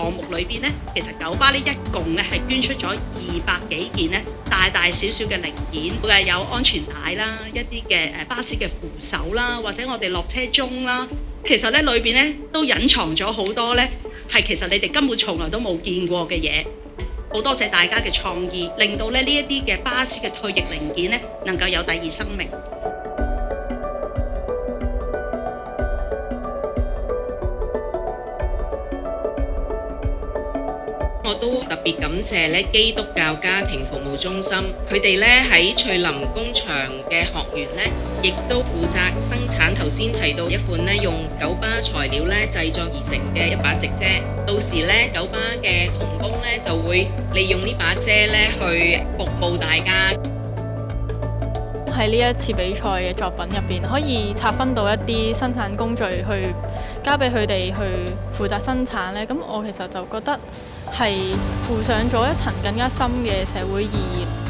項目裏邊呢，其實九巴呢一共呢係捐出咗200幾件呢大大小小嘅零件，有安全帶啦，一啲嘅巴士嘅扶手啦，或者我哋落車鐘啦，其實呢裏邊呢都隱藏咗好多呢係其實你哋根本從來都冇見過嘅嘢。好多謝大家嘅創意，令到呢一啲嘅巴士嘅退役零件呢能夠有第二生命。我都特別感謝咧基督教家庭服務中心，佢哋咧喺翠林工場嘅學員咧，亦都負責生產頭先提到一款咧用九巴材料咧製作而成嘅一把直遮。到時咧九巴嘅同工咧就會利用呢把遮咧去服務大家。喺呢一次比賽嘅作品入邊，可以拆分到一啲生產工序去交俾佢哋去負責生產咧，咁我其實就覺得係附上咗一層更加深嘅社會意義。